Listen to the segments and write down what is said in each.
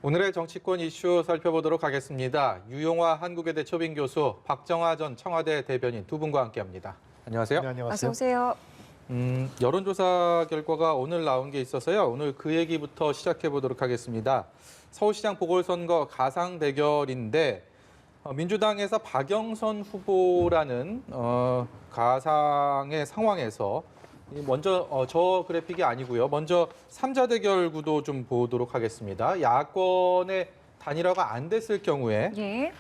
오늘의 정치권 이슈 살펴보도록 하겠습니다. 유용화 한국외대 초빙 교수, 박정화 전 청와대 대변인 두 분과 함께합니다. 안녕하세요. 네, 어서 안녕하세요. 오세요. 여론조사 결과가 오늘 나온 게 있어서요. 오늘 그 얘기부터 시작해 보도록 하겠습니다. 서울시장 보궐선거 가상 대결인데 민주당에서 박영선 후보라는 가상의 상황에서 먼저 저 그래픽이 아니고요. 먼저 3자 대결 구도 좀 보도록 하겠습니다. 야권의 단일화가 안 됐을 경우에 예.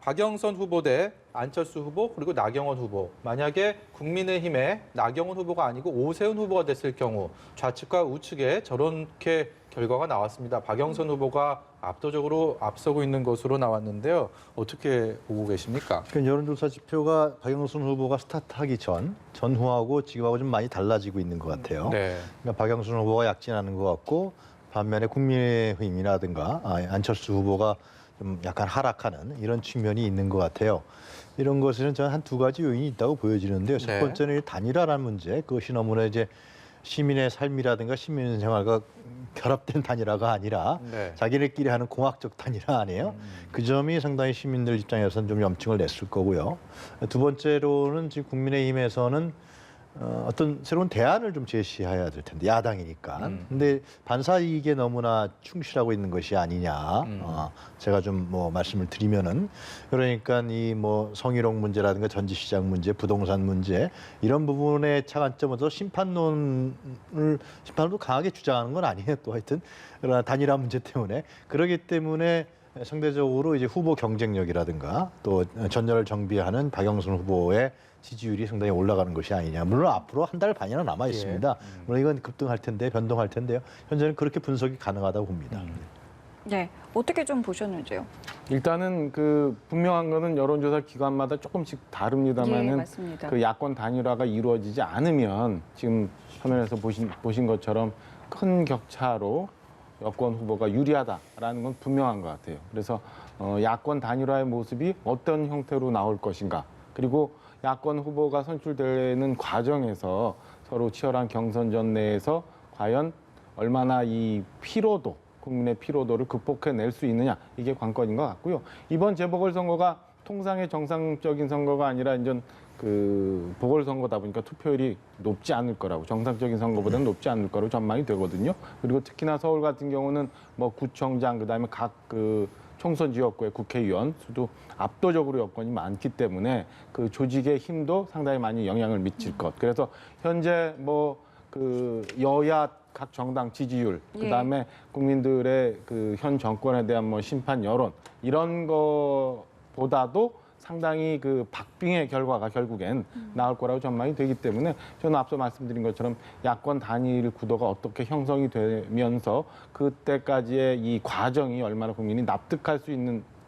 박영선 후보 대 안철수 후보 그리고 나경원 후보. 만약에 국민의힘의 나경원 후보가 아니고 오세훈 후보가 됐을 경우 좌측과 우측에 저렇게 결과가 나왔습니다. 박영선 후보가 압도적으로 앞서고 있는 것으로 나왔는데요. 어떻게 보고 계십니까? 여론조사 지표가 박영선 후보가 스타트하기 전후하고 지금하고 좀 많이 달라지고 있는 것 같아요. 네. 그러니까 박영선 후보가 약진하는 것 같고 반면에 국민의힘이라든가 안철수 후보가 좀 약간 하락하는 이런 측면이 있는 것 같아요. 이런 것에는 저는 한 두 가지 요인이 있다고 보여지는데요. 첫 네. 번째는 단일화라는 문제. 그것이 너무나 이제 시민의 삶이라든가 시민 생활과 결합된 단일화가 아니라 네. 자기네끼리 하는 공학적 단일화 아니에요. 그 점이 상당히 시민들 입장에서는 좀 염증을 냈을 거고요. 두 번째로는 지금 국민의힘에서는 어떤 새로운 대안을 좀 제시해야 될 텐데 야당이니까. 근데 반사 이익에 너무나 충실하고 있는 것이 아니냐. 제가 좀 뭐 말씀을 드리면은 그러니까 이 뭐 성희롱 문제라든가 전지시장 문제, 부동산 문제 이런 부분의 차관점에서 심판론도 강하게 주장하는 건 아니에요. 또 하여튼 그러나 단일화 문제 때문에 그러기 때문에. 상대적으로 이제 후보 경쟁력이라든가 또 전열을 정비하는 박영선 후보의 지지율이 상당히 올라가는 것이 아니냐. 물론 앞으로 한 달 반이나 남아 있습니다. 물론 이건 급등할 텐데 변동할 텐데요. 현재는 그렇게 분석이 가능하다고 봅니다. 네. 어떻게 좀 보셨는지요? 일단은 그 분명한 거는 여론조사 기관마다 조금씩 다릅니다만은 예, 맞습니다. 그 야권 단일화가 이루어지지 않으면 지금 화면에서 보신 것처럼 큰 격차로 여권 후보가 유리하다라는 건 분명한 것 같아요. 그래서 야권 단일화의 모습이 어떤 형태로 나올 것인가, 그리고 야권 후보가 선출되는 과정에서 서로 치열한 경선전 내에서 과연 얼마나 이 피로도, 국민의 피로도를 극복해낼 수 있느냐, 이게 관건인 것 같고요. 이번 재보궐선거가 통상의 정상적인 선거가 아니라 이제 그 보궐선거다 보니까 투표율이 높지 않을 거라고, 정상적인 선거보다는 높지 않을 거라고 전망이 되거든요. 그리고 특히나 서울 같은 경우는 뭐 구청장, 그다음에 각 그 총선 지역구의 국회의원 수도 압도적으로 여건이 많기 때문에 그 조직의 힘도 상당히 많이 영향을 미칠 것. 그래서 현재 뭐 그 여야 각 정당 지지율, 그다음에 국민들의 그 현 정권에 대한 뭐 심판 여론, 이런 거보다도 상당히 그 박빙의 결과가 결국엔 나올 거라고 전망이 되기 때문에 저는 앞서 말씀드린 것처럼 야권 단일 구도가 어떻게 형성이 되면서 그때까지의 이 과정이 얼마나 국민이 납득할 수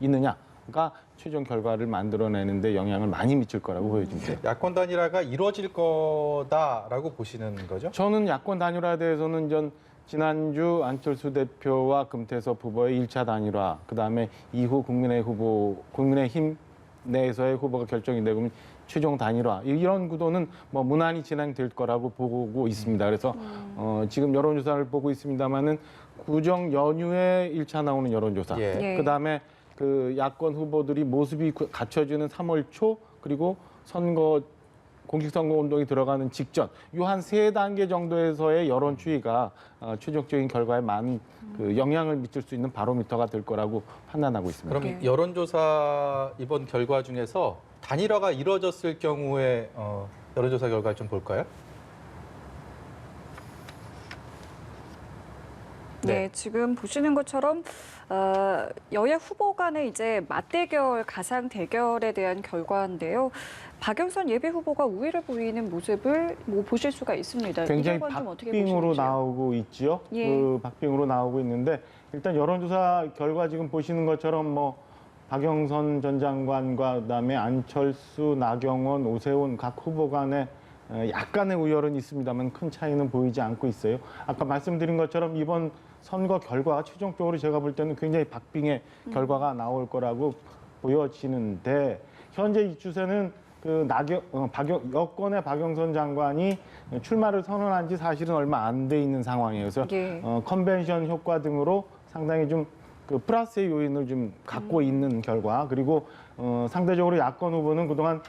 있느냐가 최종 결과를 만들어내는데 영향을 많이 미칠 거라고 보여집니다. 야권 단일화가 이루어질 거다라고 보시는 거죠? 저는 야권 단일화에 대해서는 지난주 안철수 대표와 금태섭 후보의 1차 단일화, 그다음에 이후 국민의힘 내에서의 후보가 결정이 되고 최종 단일화, 이런 구도는 뭐 무난히 진행될 거라고 보고 있습니다. 그래서 지금 여론조사를 보고 있습니다만은 구정 연휴에 1차 나오는 여론조사, 예. 그다음에 그 야권 후보들이 모습이 갖춰지는 3월 초, 그리고 공직선거 운동이 들어가는 직전, 이 한 3단계 정도에서의 여론 추이가 최종적인 결과에 많은 그 영향을 미칠 수 있는 바로미터가 될 거라고 판단하고 있습니다. 그럼 여론조사 이번 결과 중에서 단일화가 이루어졌을 경우에 여론조사 결과 좀 볼까요? 네, 지금 보시는 것처럼 여야 후보 간의 이제 맞대결, 가상 대결에 대한 결과인데요. 박영선 예비 후보가 우위를 보이는 모습을 보실 수가 있습니다. 굉장히 이 결과는 좀 어떻게 박빙으로 보시는지요? 나오고 있지요. 예. 그 박빙으로 나오고 있는데 일단 여론조사 결과 지금 보시는 것처럼 뭐 박영선 전 장관과 그다음에 안철수, 나경원, 오세훈 각 후보 간에 약간의 우열은 있습니다만 큰 차이는 보이지 않고 있어요. 아까 말씀드린 것처럼 이번 선거 결과가 최종적으로 제가 볼 때는 굉장히 박빙의 결과가 나올 거라고 보여지는데 현재 이 추세는 그 여권의 박영선 장관이 출마를 선언한 지 사실은 얼마 안 돼 있는 상황이어서 예. 컨벤션 효과 등으로 상당히 좀 그 플러스의 요인을 좀 갖고 있는 결과 그리고 상대적으로 야권 후보는 그동안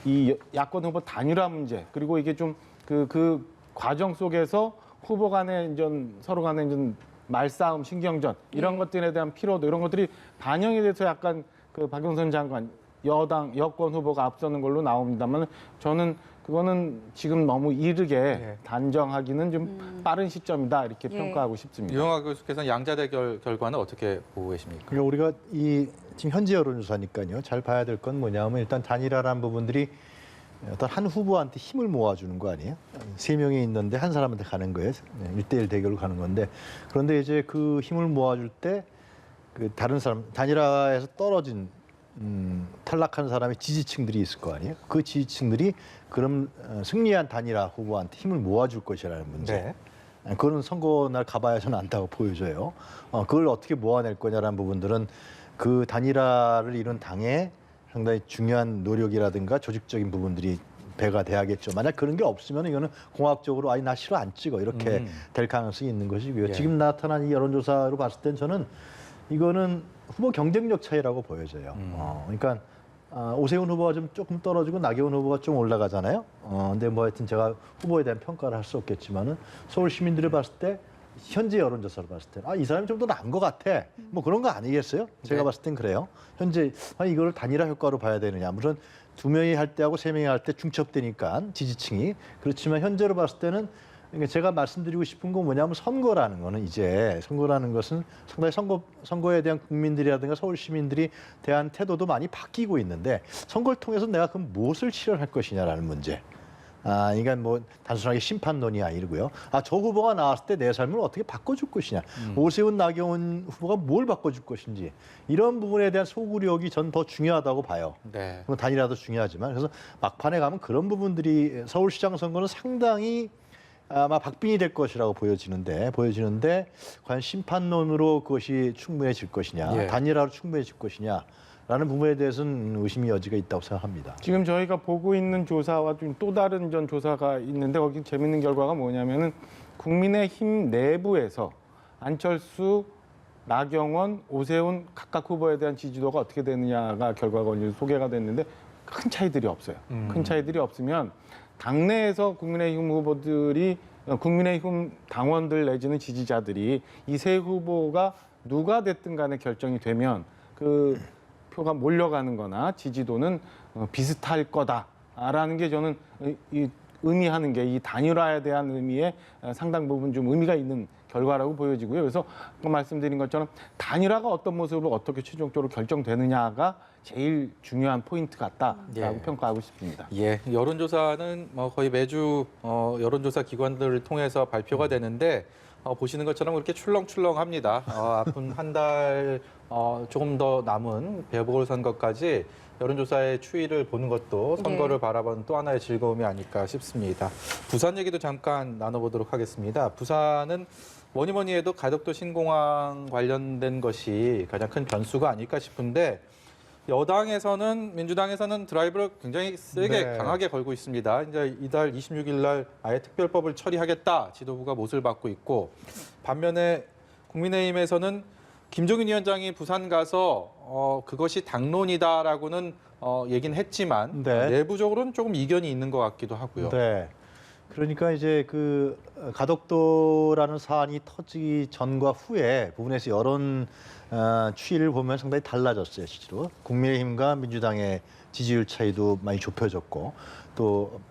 이 야권 후보 단일화 문제 그리고 이게 좀 그 과정 속에서 후보 간의 서로 간의 말싸움, 신경전 이런 것들에 대한 피로도 이런 것들이 반영이 돼서 약간 그 박영선 장관 여권 후보가 앞서는 걸로 나옵니다만 저는 그거는 지금 너무 이르게 단정하기는 좀 빠른 시점이다 이렇게 평가하고 싶습니다. 유영하 교수께서는 양자 대결 결과는 어떻게 보고 계십니까? 그러니까 우리가 지금 현재 여론조사니까요. 잘 봐야 될 건 뭐냐면 일단 단일화라는 부분들이 어떤 한 후보한테 힘을 모아주는 거 아니에요? 세 명이 있는데 한 사람한테 가는 거예요. 1대1 대결로 가는 건데 그런데 이제 그 힘을 모아줄 때 그 다른 사람 단일화에서 떨어진 탈락한 사람의 지지층들이 있을 거 아니에요? 그 지지층들이 그럼 승리한 단일화 후보한테 힘을 모아줄 것이라는 문제. 네. 그거는 선거 날 가봐야 저는 안다고 보여져요. 그걸 어떻게 모아낼 거냐라는 부분들은 그 단일화를 이룬 당의 상당히 중요한 노력이라든가 조직적인 부분들이 배가 돼야겠죠. 만약 그런 게 없으면 이거는 공학적으로 아니 나 싫어 안 찍어 이렇게 될 가능성이 있는 것이고요. 예. 지금 나타난 이 여론조사로 봤을 땐 저는 이거는 후보 경쟁력 차이라고 보여져요. 그러니까 오세훈 후보가 좀 조금 떨어지고 나경원 후보가 좀 올라가잖아요. 근데 뭐 하여튼 제가 후보에 대한 평가를 할 수 없겠지만은 서울 시민들이 봤을 때 현재 여론조사를 봤을 때 이 사람이 좀 더 나은 것 같아. 뭐 그런 거 아니겠어요? 제가 네. 봤을 땐 그래요. 현재 이걸 단일화 효과로 봐야 되느냐. 물론 2명이 할 때하고 3명이 할 때 중첩되니까 지지층이. 그렇지만 현재로 봤을 때는 그러니까 제가 말씀드리고 싶은 건 뭐냐면 선거라는 거는 이제 선거라는 것은 상당히 선거에 대한 국민들이라든가 서울 시민들이 대한 태도도 많이 바뀌고 있는데 선거를 통해서 내가 그럼 무엇을 실현할 것이냐라는 문제. 그러니까 뭐 단순하게 심판론이 아니고요. 저 후보가 나왔을 때 내 삶을 어떻게 바꿔줄 것이냐. 오세훈, 나경원 후보가 뭘 바꿔줄 것인지 이런 부분에 대한 소구력이 전 더 중요하다고 봐요. 네. 뭐 단일화도 중요하지만 그래서 막판에 가면 그런 부분들이 서울시장 선거는 상당히 아마 박빙이 될 것이라고 보여지는데 과연 심판론으로 그것이 충분해질 것이냐, 예. 단일화로 충분해질 것이냐라는 부분에 대해서는 의심의 여지가 있다고 생각합니다. 지금 저희가 보고 있는 조사와 좀 또 다른 조사가 있는데 거기 재밌는 결과가 뭐냐면은 국민의힘 내부에서 안철수, 나경원, 오세훈 각각 후보에 대한 지지도가 어떻게 되느냐가 결과가 소개가 됐는데 큰 차이들이 없어요. 큰 차이들이 없으면 당내에서 국민의힘 후보들이 국민의힘 당원들 내지는 지지자들이 이 세 후보가 누가 됐든 간에 결정이 되면 그 표가 몰려가는 거나 지지도는 비슷할 거다라는 게 저는 의미하는 게 이 단일화에 대한 의미에 상당 부분 좀 의미가 있는 결과라고 보여지고요. 그래서 아까 말씀드린 것처럼 단일화가 어떤 모습으로 어떻게 최종적으로 결정되느냐가 제일 중요한 포인트 같다라고 예. 평가하고 싶습니다. 예, 여론조사는 뭐 거의 매주 여론조사 기관들을 통해서 발표가 되는데 보시는 것처럼 그렇게 출렁출렁합니다. 앞은 한 달 조금 더 남은 재보궐선거까지 여론조사의 추이를 보는 것도 선거를 바라보는 또 하나의 즐거움이 아닐까 싶습니다. 부산 얘기도 잠깐 나눠보도록 하겠습니다. 부산은 뭐니 해도 가덕도 신공항 관련된 것이 가장 큰 변수가 아닐까 싶은데 여당에서는 민주당에서는 드라이브를 굉장히 세게 강하게 걸고 있습니다. 이제 이달 26일 날 아예 특별법을 처리하겠다 지도부가 못을 받고 있고 반면에 국민의힘에서는 김종인 위원장이 부산 가서 그것이 당론이다라고는 얘기는 했지만 내부적으로는 조금 이견이 있는 것 같기도 하고요. 네. 그러니까 이제 그 가덕도라는 사안이 터지기 전과 후에 부분에서 여론 추이를 보면 상당히 달라졌어요, 실제로. 국민의힘과 민주당의 지지율 차이도 많이 좁혀졌고 또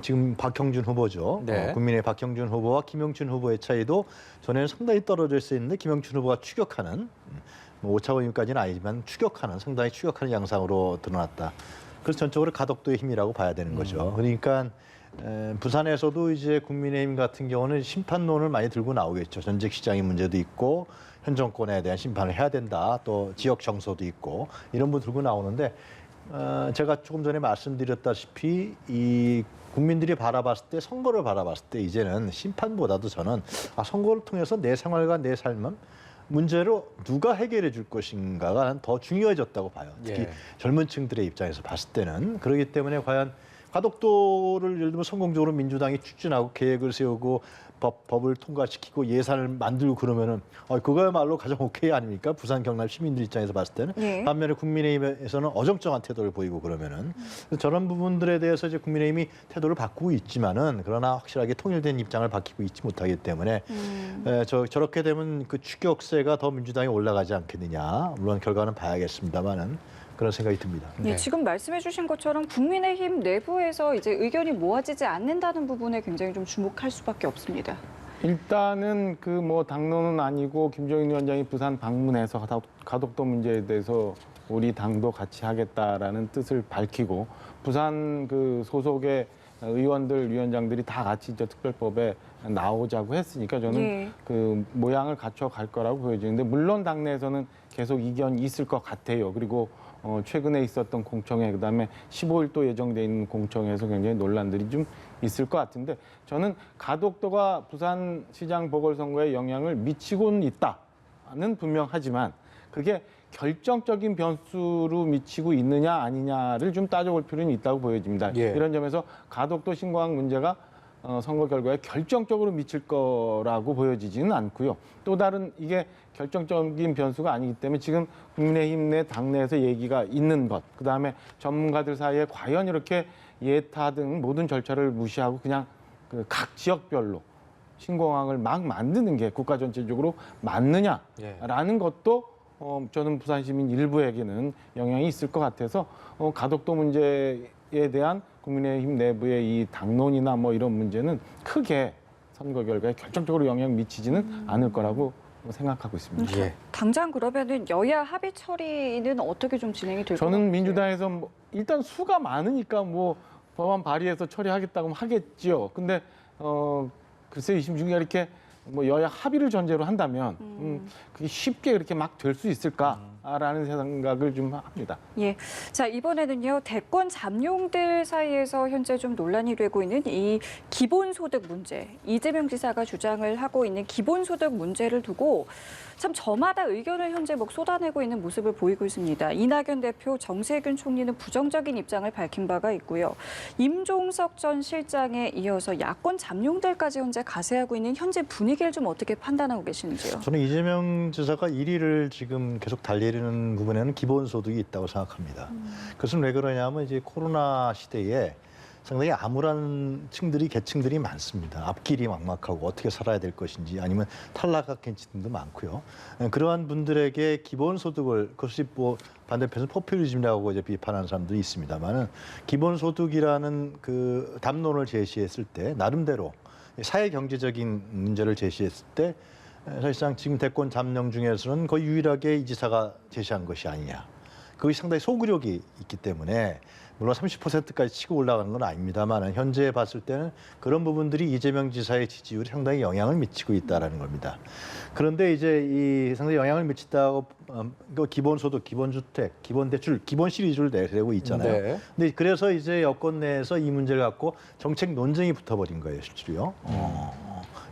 지금 박형준 후보죠. 네. 국민의 박형준 후보와 김영춘 후보의 차이도 전에는 상당히 떨어져 있었는데 김영춘 후보가 추격하는 뭐 5차 원인까지는 아니지만 상당히 추격하는 양상으로 드러났다. 그래서 전적으로 가덕도의 힘이라고 봐야 되는 거죠. 그러니까 부산에서도 이제 국민의힘 같은 경우는 심판론을 많이 들고 나오겠죠. 전직 시장의 문제도 있고 현 정권에 대한 심판을 해야 된다. 또 지역 정서도 있고 이런 분 들고 나오는데 제가 조금 전에 말씀드렸다시피 이 국민들이 바라봤을 때 선거를 바라봤을 때 이제는 심판보다도 저는 선거를 통해서 내 생활과 내 삶은 문제로 누가 해결해 줄 것인가가 더 중요해졌다고 봐요. 특히 젊은 층들의 입장에서 봤을 때는. 그렇기 때문에 과연 가덕도를 예를 들면 성공적으로 민주당이 추진하고 계획을 세우고 법을 통과시키고 예산을 만들고 그러면은 그거야말로 가장 오케이 아닙니까? 부산 경남 시민들 입장에서 봤을 때는. 예. 반면에 국민의힘에서는 어정쩡한 태도를 보이고 그러면은 그래서 저런 부분들에 대해서 이제 국민의힘이 태도를 바꾸고 있지만은 그러나 확실하게 통일된 입장을 밝히고 있지 못하기 때문에 저렇게 되면 그 추격세가 더 민주당에 올라가지 않겠느냐. 물론 결과는 봐야겠습니다만은 그런 생각이 듭니다. 예, 네. 지금 말씀해주신 것처럼 국민의힘 내부에서 이제 의견이 모아지지 않는다는 부분에 굉장히 좀 주목할 수밖에 없습니다. 일단은 그 뭐 당론은 아니고 김종인 위원장이 부산 방문해서 가덕도 문제에 대해서 우리 당도 같이 하겠다라는 뜻을 밝히고 부산 그 소속의 의원들 위원장들이 다 같이 저 특별법에 나오자고 했으니까 저는 예. 그 모양을 갖춰 갈 거라고 보여지는데 물론 당내에서는 계속 이견이 있을 것 같아요. 그리고 최근에 있었던 공청회 그다음에 15일 또 예정돼 있는 공청회에서 굉장히 논란들이 좀 있을 것 같은데 저는 가덕도가 부산시장 보궐선거에 영향을 미치고는 있다는 분명하지만 그게 결정적인 변수로 미치고 있느냐 아니냐를 좀 따져볼 필요는 있다고 보여집니다. 예. 이런 점에서 가덕도 신공항 문제가 선거 결과에 결정적으로 미칠 거라고 보여지지는 않고요. 또 다른 이게 결정적인 변수가 아니기 때문에 지금 국민의힘 내 당내에서 얘기가 있는 것, 그다음에 전문가들 사이에 과연 이렇게 예타 등 모든 절차를 무시하고 그냥 그 각 지역별로 신공항을 막 만드는 게 국가 전체적으로 맞느냐라는 것도 저는 부산 시민 일부에게는 영향이 있을 것 같아서 가덕도 문제에 대한 국민의힘 내부의 이 당론이나 뭐 이런 문제는 크게 선거 결과에 결정적으로 영향 미치지는 않을 거라고 생각하고 있습니다. 예. 당장 그러면은 여야 합의 처리는 어떻게 좀 진행이 될 것 같아요? 저는 민주당에서 뭐 일단 수가 많으니까 뭐 법안 발의해서 처리하겠다고 하겠지요. 근데 글쎄 2심 중에 이렇게 뭐 여야 합의를 전제로 한다면 그게 쉽게 이렇게 막 될 수 있을까라는 생각을 좀 합니다. 예. 자, 이번에는요, 대권 잠룡들 사이에서 현재 좀 논란이 되고 있는 이 기본소득 문제. 이재명 지사가 주장을 하고 있는 기본소득 문제를 두고 참 저마다 의견을 현재 쏟아내고 있는 모습을 보이고 있습니다. 이낙연 대표, 정세균 총리는 부정적인 입장을 밝힌 바가 있고요. 임종석 전 실장에 이어서 야권 잠룡들까지 현재 가세하고 있는 현재 분위기를 좀 어떻게 판단하고 계시는지요? 저는 이재명 지사가 1위를 지금 계속 달리는 부분에는 기본소득이 있다고 생각합니다. 그것은 왜 그러냐면 이제 코로나 시대에 상당히 암울한 계층들이 많습니다. 앞길이 막막하고 어떻게 살아야 될 것인지 아니면 탈락한 계층도 많고요. 그러한 분들에게 기본소득을 그것이 뭐 반대편에서 포퓰리즘이라고 이제 비판하는 사람들이 있습니다만은 기본소득이라는 그 담론을 제시했을 때 나름대로 사회 경제적인 문제를 제시했을 때 사실상 지금 대권 잠룡 중에서는 거의 유일하게 이 지사가 제시한 것이 아니냐. 그것이 상당히 소구력이 있기 때문에 물론 30%까지 치고 올라가는 건 아닙니다만 현재 봤을 때는 그런 부분들이 이재명 지사의 지지율에 상당히 영향을 미치고 있다는 겁니다. 그런데 이제 이 상당히 영향을 미친다고 기본소득, 기본주택, 기본대출, 기본 시리즈를 내고 있잖아요. 네. 근데 그래서 이제 여권 내에서 이 문제를 갖고 정책 논쟁이 붙어버린 거예요, 실제로요.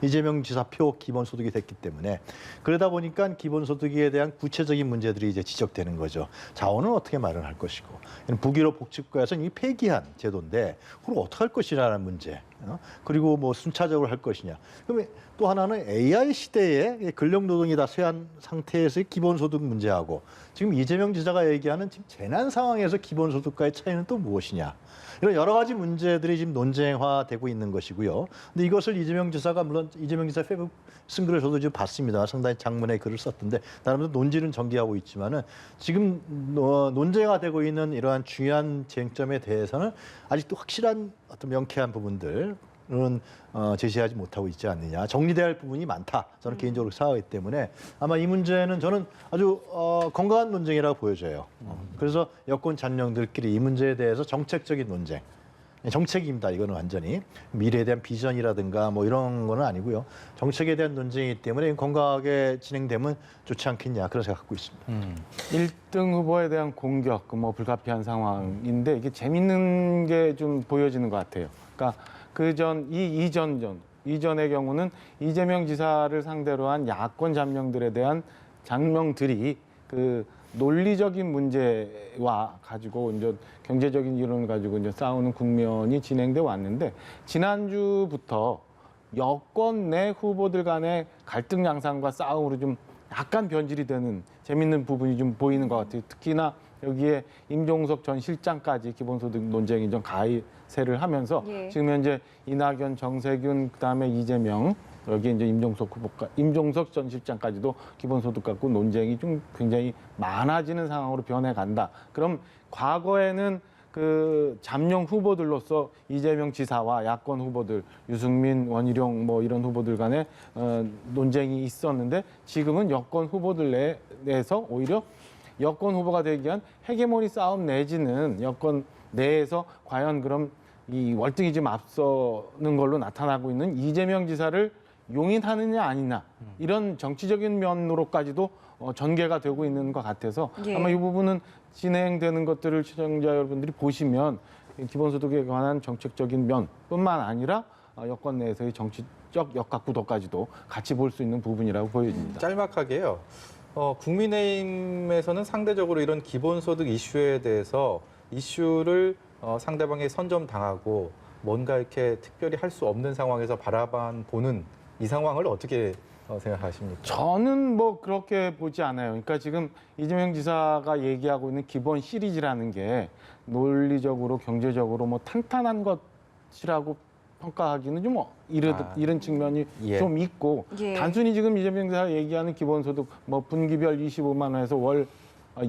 이재명 지사 표 기본소득이 됐기 때문에 그러다 보니까 기본소득에 대한 구체적인 문제들이 이제 지적되는 거죠. 자원은 어떻게 마련할 것이고 북유럽 복지국가에서 이미 폐기한 제도인데 그걸 어떻게 할 것이라는 문제. 그리고 뭐 순차적으로 할 것이냐. 그러면 또 하나는 AI 시대에 근력노동이 다 쇠한 상태에서의 기본소득 문제하고 지금 이재명 지사가 얘기하는 지금 재난 상황에서 기본소득과의 차이는 또 무엇이냐. 이런 여러 가지 문제들이 지금 논쟁화되고 있는 것이고요. 근데 이것을 이재명 지사가 물론 이재명 지사 페이북 쓴 글을 저도 지금 봤습니다. 상당히 장문의 글을 썼던데 나름대로 논지는 전개하고 있지만은 지금 논쟁화되고 있는 이러한 중요한 쟁점에 대해서는 아직도 확실한 어떤 명쾌한 부분들은 제시하지 못하고 있지 않느냐. 정리돼야 할 부분이 많다. 저는 개인적으로 생각하기 때문에 아마 이 문제는 저는 아주 건강한 논쟁이라고 보여져요. 그래서 여권 잠룡들끼리 이 문제에 대해서 정책적인 논쟁. 정책입니다. 이거는 완전히 미래에 대한 비전이라든가 뭐 이런 거는 아니고요. 정책에 대한 논쟁이기 때문에 건강하게 진행되면 좋지 않겠냐 그런 생각 갖고 있습니다. 1등 후보에 대한 공격, 뭐 불가피한 상황인데 이게 재밌는 게 좀 보여지는 것 같아요. 그러니까 이전의 경우는 이재명 지사를 상대로 한 야권 잠룡들에 대한 잠룡들이 그 논리적인 문제와 가지고 이제 경제적인 이론을 가지고 이제 싸우는 국면이 진행돼 왔는데 지난주부터 여권 내 후보들 간의 갈등 양상과 싸움으로 좀 약간 변질이 되는 재밌는 부분이 좀 보이는 것 같아요. 특히나 여기에 임종석 전 실장까지 기본소득 논쟁이 좀 가세를 하면서 예. 지금 현재 이낙연, 정세균, 그다음에 이재명 여기 이제 임종석 전 실장까지도 기본소득 갖고 논쟁이 좀 굉장히 많아지는 상황으로 변해간다. 그럼 과거에는 그 잠룡 후보들로서 이재명 지사와 야권 후보들, 유승민, 원희룡 뭐 이런 후보들 간에 논쟁이 있었는데 지금은 여권 후보들 내에서 오히려 여권 후보가 되기 위한 헤게모니 싸움 내지는 여권 내에서 과연 그럼 이 월등히 좀 앞서는 걸로 나타나고 있는 이재명 지사를 용인하느냐 아니냐 이런 정치적인 면으로까지도 전개가 되고 있는 것 같아서 예. 아마 이 부분은 진행되는 것들을 시청자 여러분들이 보시면 기본소득에 관한 정책적인 면뿐만 아니라 여권 내에서의 정치적 역학구도까지도 같이 볼 수 있는 부분이라고 보여집니다. 짤막하게요. 국민의힘에서는 상대적으로 이런 기본소득 이슈에 대해서 이슈를 상대방에 선점당하고 뭔가 이렇게 특별히 할 수 없는 상황에서 바라만 보는 이 상황을 어떻게 생각하십니까? 저는 뭐 그렇게 보지 않아요. 그러니까 지금 이재명 지사가 얘기하고 있는 기본 시리즈라는 게 논리적으로 경제적으로 뭐 탄탄한 것이라고 평가하기는 좀 이런 측면이 예. 좀 있고 예. 단순히 지금 이재명 지사가 얘기하는 기본소득 뭐 분기별 25만 원에서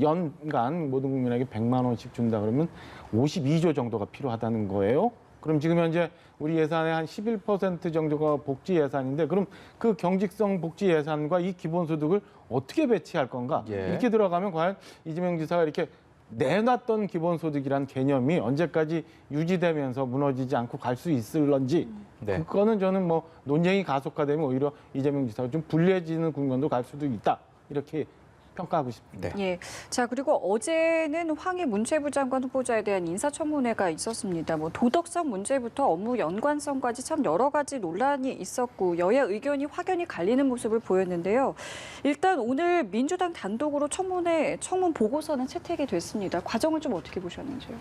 연간 모든 국민에게 100만 원씩 준다 그러면 52조 정도가 필요하다는 거예요. 그럼 지금 현재 우리 예산의 한 11% 정도가 복지 예산인데 그럼 그 경직성 복지 예산과 이 기본소득을 어떻게 배치할 건가? 예. 이렇게 들어가면 과연 이재명 지사가 이렇게 내놨던 기본소득이란 개념이 언제까지 유지되면서 무너지지 않고 갈 수 있을런지 네. 그거는 저는 뭐 논쟁이 가속화되면 오히려 이재명 지사가 좀 불리해지는 국면도 갈 수도 있다. 이렇게 평가하고 싶습니다. 네. 예. 자, 그리고 어제는 황희 문체부 장관 후보자에 대한 인사청문회가 있었습니다. 뭐 도덕성 문제부터 업무 연관성까지 참 여러 가지 논란이 있었고 여야 의견이 확연히 갈리는 모습을 보였는데요. 일단 오늘 민주당 단독으로 청문 보고서는 채택이 됐습니다. 과정을 좀 어떻게 보셨는지요?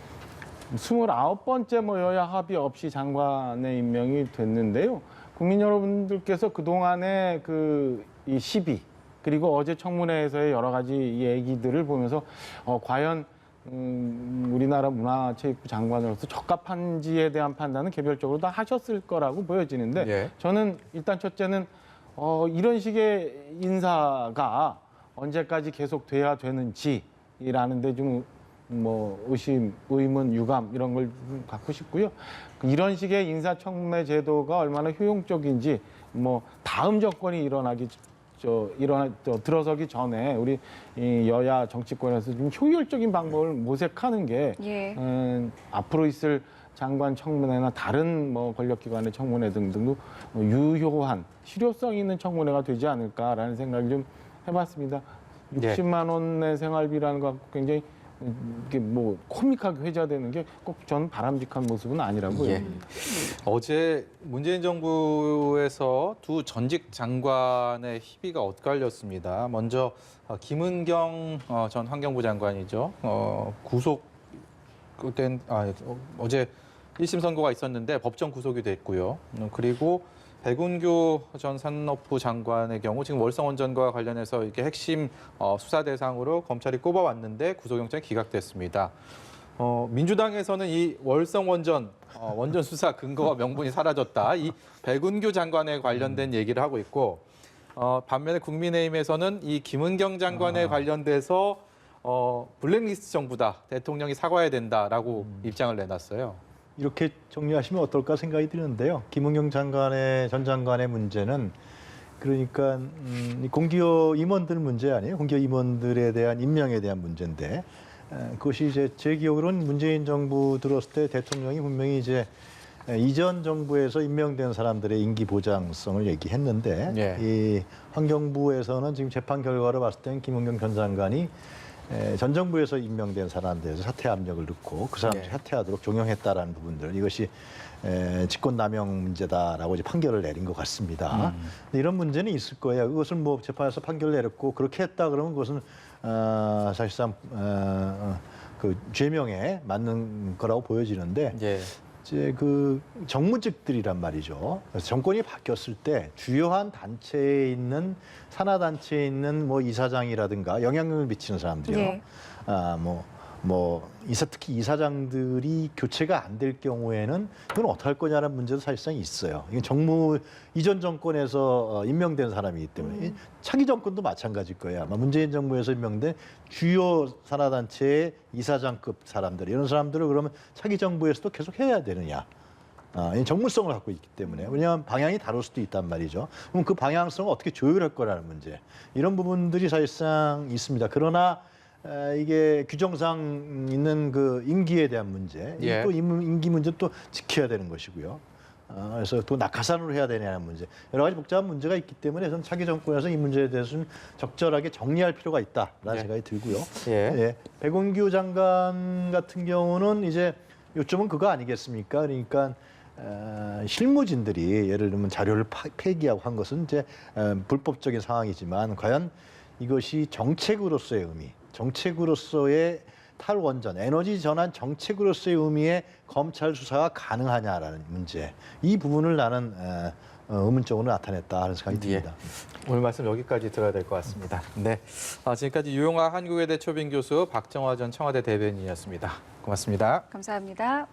29번째 뭐 여야 합의 없이 장관의 임명이 됐는데요. 국민 여러분들께서 그동안의 이 시비 그리고 어제 청문회에서의 여러 가지 얘기들을 보면서 과연 우리나라 문화체육부 장관으로서 적합한지에 대한 판단은 개별적으로 다 하셨을 거라고 보여지는데 예. 저는 일단 첫째는 이런 식의 인사가 언제까지 계속 돼야 되는지라는 데 좀 뭐 의심, 의문, 유감 이런 걸 좀 갖고 싶고요. 이런 식의 인사청문회 제도가 얼마나 효용적인지 뭐 다음 정권이 들어서기 전에 우리 이 여야 정치권에서 좀 효율적인 방법을 모색하는 게 예. 앞으로 있을 장관 청문회나 다른 뭐 권력기관의 청문회 등등도 유효한 실효성 있는 청문회가 되지 않을까라는 생각을 좀 해봤습니다. 예. 60만 원의 생활비라는 거 갖고 굉장히 이게 뭐 코믹하게 회자되는 게 꼭 저는 바람직한 모습은 아니라고 예. 보입니다. 어제 문재인 정부에서 두 전직 장관의 희비가 엇갈렸습니다. 먼저 김은경 전 환경부 장관이죠. 구속된 어제 1심 선고가 있었는데 법정 구속이 됐고요. 그리고 백운규 전 산업부 장관의 경우 지금 월성원전과 관련해서 이렇게 핵심 수사 대상으로 검찰이 꼽아왔는데 구속영장이 기각됐습니다. 민주당에서는 이 월성원전 원전 수사 근거와 명분이 사라졌다. 이 백운규 장관에 관련된 얘기를 하고 있고 반면에 국민의힘에서는 이 김은경 장관에 관련돼서 블랙리스트 정부다. 대통령이 사과해야 된다라고 입장을 내놨어요. 이렇게 정리하시면 어떨까 생각이 드는데요. 김은경 전 장관의 문제는 그러니까 공기업 임원들 문제 아니에요. 공기업 임원들에 대한 임명에 대한 문제인데 그것이 이제 제 기억으로는 문재인 정부 들어왔을 때 대통령이 분명히 이제 이전 정부에서 임명된 사람들의 임기 보장성을 얘기했는데 예. 이 환경부에서는 지금 재판 결과를 봤을 때는 김은경 전 장관이 전 정부에서 임명된 사람들에서 사퇴 압력을 넣고 그 사람들이 예. 사퇴하도록 종용했다라는 부분들 이것이 직권남용 문제다라고 이제 판결을 내린 것 같습니다. 근데 이런 문제는 있을 거예요. 그것을 뭐 재판에서 판결을 내렸고 그렇게 했다 그러면 그것은 사실상 그 죄명에 맞는 거라고 보여지는데 예. 이제 그 정무직들이란 말이죠. 그래서 정권이 바뀌었을 때 주요한 단체에 있는 산하 단체에 있는 뭐 이사장이라든가 영향력을 미치는 사람들이요. 예. 특히 이사장들이 교체가 안 될 경우에는 이건 어떻게 할 거냐는 문제도 사실상 있어요. 이게 정무 이전 정권에서 임명된 사람이기 때문에 차기 정권도 마찬가지일 거예요. 아마 문재인 정부에서 임명된 주요 산하단체의 이사장급 사람들 이런 사람들을 그러면 차기 정부에서도 계속 해야 되느냐? 이 정무성을 갖고 있기 때문에 왜냐하면 방향이 다를 수도 있단 말이죠. 그럼 그 방향성을 어떻게 조율할 거라는 문제 이런 부분들이 사실상 있습니다. 그러나 이게 규정상 있는 그 임기에 대한 문제, 예. 또 임기 문제 또 지켜야 되는 것이고요. 그래서 또 낙하산으로 해야 되냐는 문제, 여러 가지 복잡한 문제가 있기 때문에 저는 차기 정권에서 이 문제에 대해서는 적절하게 정리할 필요가 있다라는 예. 생각이 들고요. 예. 예. 백운규 장관 같은 경우는 이제 요점은 그거 아니겠습니까? 그러니까 실무진들이 예를 들면 자료를 폐기하고 한 것은 이제 불법적인 상황이지만 과연 이것이 정책으로서의 의미, 정책으로서의 탈원전, 에너지 전환 정책으로서의 의미의 검찰 수사가 가능하냐라는 문제, 이 부분을 나는 의문적으로 나타냈다 하는 생각이 듭니다. 오늘 말씀 여기까지 들어야 될 것 같습니다. 네, 지금까지 유용하 한국외대 초빙 교수 박정화 전 청와대 대변인이었습니다. 고맙습니다. 감사합니다.